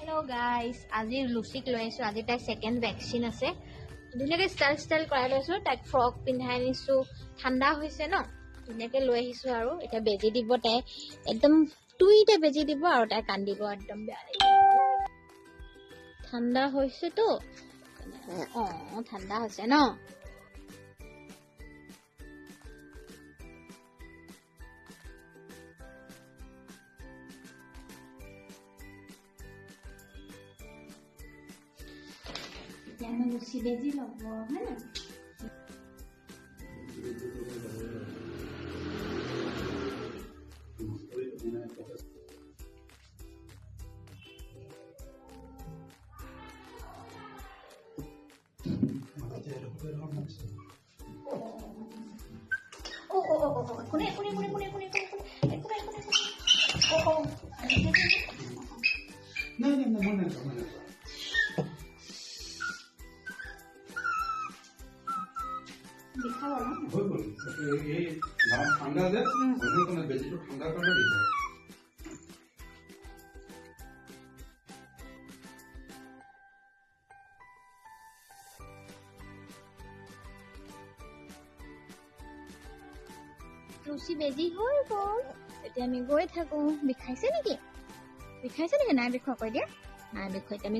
Hello guys, আজি লুচিক লৈ আছো। আজি তাই সেকেন্ড ভ্যাকসিন আছে। ধুনীয়াকে ষ্টাইল কৰাই লৈছো। তাইক ফ্ৰক পিন্ধাই নিছো। ঠাণ্ডা হৈছে ন, ধুনীয়াকে লৈ আহিছো আৰু এতিয়া বেজি দিব। তাই একদম টুইতে বেজি দিব আৰু তাই কান্দিব একদম বেয়া লাগিব। ঠাণ্ডা হৈছে তো, ঠাণ্ডা হৈছে ন। Jangan lusi beji loh, mana? Kune. No. ঠান্ডা দেয় অন্য কোনো বেজিটা ঠান্ডা করলে দিতে হয়। লুচি বেজি হৈ গ'ল। এতিয়া আমি গৈ থাকো। বিষাইছে নেকি? নাই বিষোৱা কৈ দিয়া। নাই বিষোৱা। এতিয়া আমি